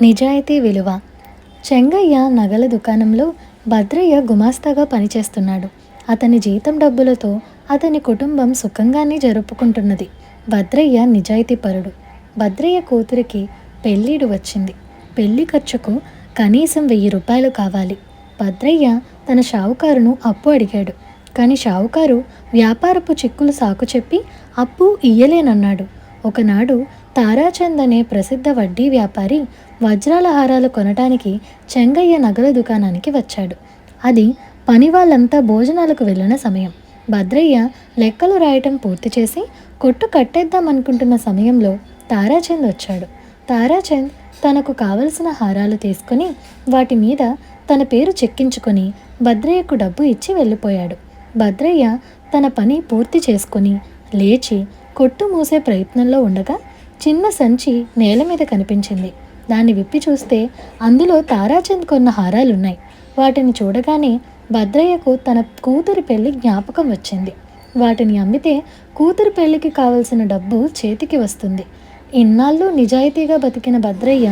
నిజాయితీ విలువ. చెంగయ్య నగల దుకాణంలో భద్రయ్య గుమాస్తాగా పనిచేస్తున్నాడు. అతని జీతం డబ్బులతో అతని కుటుంబం సుఖంగానే జరుపుకుంటున్నది. భద్రయ్య నిజాయితీపరుడు. భద్రయ్య కూతురికి పెళ్ళిడు వచ్చింది. పెళ్లి ఖర్చుకు కనీసం 1000 రూపాయలు కావాలి. భద్రయ్య తన షావుకారును అప్పు అడిగాడు. కానీ షావుకారు వ్యాపారపు చిక్కులు సాకు చెప్పి అప్పు ఇయ్యలేనన్నాడు. ఒకనాడు తారాచంద్ అనే ప్రసిద్ధ వడ్డీ వ్యాపారి వజ్రాల హారాలు కొనటానికి చెంగయ్య నగల దుకాణానికి వచ్చాడు. అది పని వాళ్ళంతా భోజనాలకు వెళ్ళిన సమయం. భద్రయ్య లెక్కలు రాయటం పూర్తి చేసి కొట్టు కట్టేద్దామనుకుంటున్న సమయంలో తారాచంద్ వచ్చాడు. తారాచంద్ తనకు కావలసిన హారాలు తీసుకుని వాటి మీద తన పేరు చెక్కించుకొని భద్రయ్యకు డబ్బు ఇచ్చి వెళ్ళిపోయాడు. భద్రయ్య తన పని పూర్తి చేసుకొని లేచి కొట్టు మూసే ప్రయత్నంలో ఉండగా చిన్న సంచి నేల మీద కనిపించింది. దాన్ని విప్పి చూస్తే అందులో తారాచంద్ కొన్న హారాలున్నాయి. వాటిని చూడగానే భద్రయ్యకు తన కూతురి పెళ్లి జ్ఞాపకం వచ్చింది. వాటిని అమ్మితే కూతురు పెళ్లికి కావలసిన డబ్బు చేతికి వస్తుంది. ఇన్నాళ్ళు నిజాయితీగా బతికిన భద్రయ్య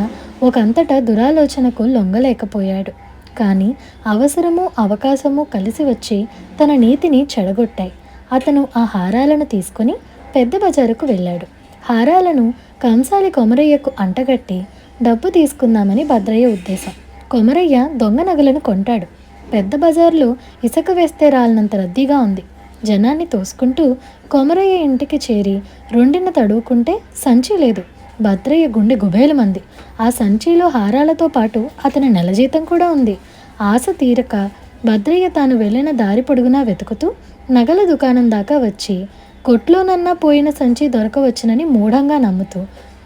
ఒకంతటా దురాలోచనకు లొంగలేకపోయాడు. కానీ అవసరము అవకాశము కలిసి వచ్చి తన నీతిని చెడగొట్టాయి. అతను ఆ హారాలను తీసుకుని పెద్ద బజారుకు వెళ్ళాడు. హారాలను కంసాలి కొమరయ్యకు అంటగట్టి డబ్బు తీసుకుందామని భద్రయ్య ఉద్దేశం. కొమరయ్య దొంగ నగలను కొంటాడు. పెద్ద బజార్లో ఇసుక వేస్తే రాలినంత రద్దీగా ఉంది. జనాన్ని తోసుకుంటూ కొమరయ్య ఇంటికి చేరి రొండిన తడువుకుంటే సంచి లేదు. భద్రయ్య గుండె గుబేలమంది. ఆ సంచిలో హారాలతో పాటు అతని నెల జీతం కూడా ఉంది. ఆశ తీరక భద్రయ్య తాను వెళ్ళిన దారి పొడుగునా వెతుకుతూ నగల దుకాణం దాకా వచ్చి కొట్లోనన్నా పోయిన సంచి దొరకవచ్చునని మూఢంగా నమ్ముతూ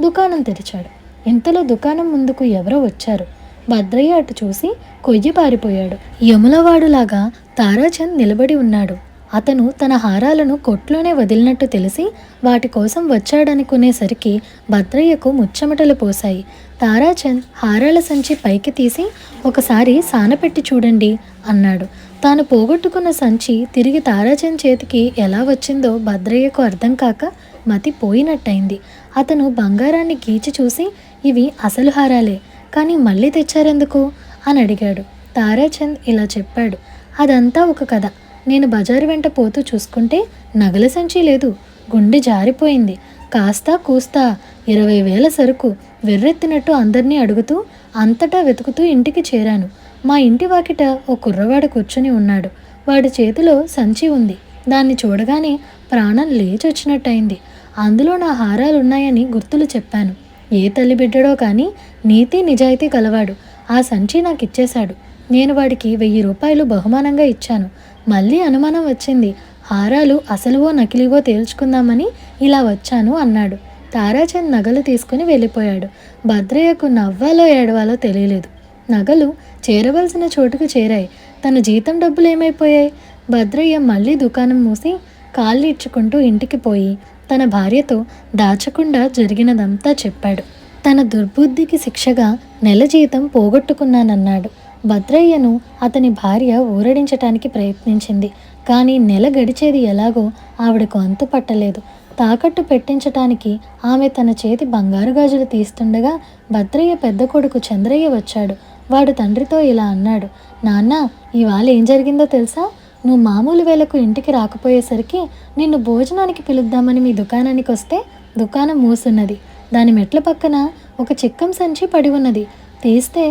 దుకాణం తెరిచాడు. ఇంతలో దుకాణం ముందుకు ఎవరో వచ్చారు. భద్రయ్య అటు చూసి కొయ్యి పారిపోయాడు. యములవాడులాగా తారాచంద్ నిలబడి ఉన్నాడు. అతను తన హారాలను కొట్లోనే వదిలినట్టు తెలిసి వాటి కోసం వచ్చాడనుకునేసరికి భద్రయ్యకు ముచ్చెమటలు పోశాయి. తారాచంద్ హారాల సంచి పైకి తీసి ఒకసారి సానపెట్టి చూడండి అన్నాడు. తాను పోగొట్టుకున్న సంచి తిరిగి తారాచంద్ చేతికి ఎలా వచ్చిందో భద్రయ్యకు అర్థం కాక మతి పోయినట్టయింది. అతను బంగారాన్ని గీచి చూసి ఇవి అసలు హారాలే, కానీ మళ్ళీ తెచ్చారెందుకు అని అడిగాడు. తారాచంద్ ఇలా చెప్పాడు, అదంతా ఒక కథ. నేను బజారు వెంట పోతూ చూసుకుంటే నగల సంచి లేదు. గుండె జారిపోయింది. కాస్తా కూస్తా 20,000 సరుకు వెర్రెత్తినట్టు అందరినీ అడుగుతూ అంతటా వెతుకుతూ ఇంటికి చేరాను. మా ఇంటి వాకిట ఓ కుర్రవాడు కూర్చుని ఉన్నాడు. వాడి చేతిలో సంచి ఉంది. దాన్ని చూడగానే ప్రాణం లేచొచ్చినట్టయింది. అందులో నా హారాలున్నాయని గుర్తులు చెప్పాను. ఏ తల్లి బిడ్డడో కానీ నీతి నిజాయితీ కలవాడు. ఆ సంచి నాకు ఇచ్చేశాడు. నేను వాడికి 1000 రూపాయలు బహుమానంగా ఇచ్చాను. మళ్ళీ అనుమానం వచ్చింది. హారాలు అసలువో నకిలీవో తేల్చుకుందామని ఇలా వచ్చాను అన్నాడు. తారాచంద్ నగలు తీసుకుని వెళ్ళిపోయాడు. భద్రయ్యకు నవ్వాలో ఏడవాలో తెలియలేదు. నగలు చేరవలసిన చోటుకు చేరాయి. తన జీతం డబ్బులు ఏమైపోయాయి? భద్రయ్య మళ్ళీ దుకాణం మూసి కాళ్ళు ఇచ్చుకుంటూ ఇంటికి పోయి తన భార్యతో దాచకుండా జరిగినదంతా చెప్పాడు. తన దుర్బుద్ధికి శిక్షగా నెల జీతం పోగొట్టుకున్నానన్నాడు. భద్రయ్యను అతని భార్య ఊరడించటానికి ప్రయత్నించింది. కానీ నెల గడిచేది ఎలాగో ఆవిడకు అంతు పట్టలేదు. తాకట్టు పెట్టించటానికి ఆమె తన చేతి బంగారు గాజులు తీస్తుండగా భద్రయ్య పెద్ద కొడుకు చంద్రయ్య వచ్చాడు. వాడు తండ్రితో ఇలా అన్నాడు, నాన్న, ఇవాళ ఏం జరిగిందో తెలుసా? నువ్వు మామూలు వేళకు ఇంటికి రాకపోయేసరికి నిన్ను భోజనానికి పిలుద్దామని మీ దుకాణానికి వస్తే దుకాణం మూసున్నది. దాని మెట్ల పక్కన ఒక చిక్కం సంచి పడి ఉన్నది. తీస్తే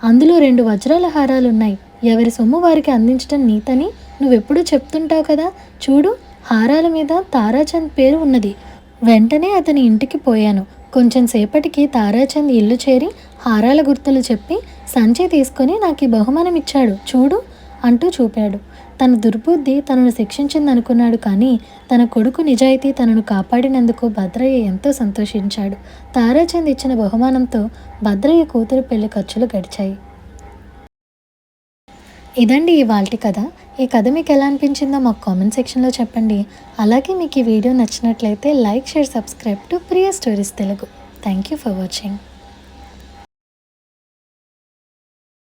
అందులో 2 వజ్రాల హారాలున్నాయి. ఎవరి సొమ్ము వారికి అందించడం నీతని నువ్వెప్పుడూ చెప్తుంటావు కదా. చూడు, హారాల మీద తారాచంద్ పేరు ఉన్నది. వెంటనే అతని ఇంటికి పోయాను. కొంచెం సేపటికి తారాచంద్ ఇల్లు చేరి హారాల గుర్తులు చెప్పి సంచి తీసుకొని నాకు ఈ బహుమానం ఇచ్చాడు చూడు అంటూ చూపాడు. తన దుర్బుద్ధి తనను శిక్షించిందనుకున్నాడు. కానీ తన కొడుకు నిజాయితీ తనను కాపాడినందుకు భద్రయ్య ఎంతో సంతోషించాడు. తారాచంద్ ఇచ్చిన బహుమానంతో భద్రయ్య కూతురు పెళ్లి ఖర్చులు గడిచాయి. ఇదండి ఇవాల్టి కథ. ఈ కథ మీకు ఎలా అనిపించిందో మాకు కామెంట్ సెక్షన్లో చెప్పండి. అలాగే మీకు ఈ వీడియో నచ్చినట్లయితే like, share, subscribe to Priya stories Telugu. Thank you for watching.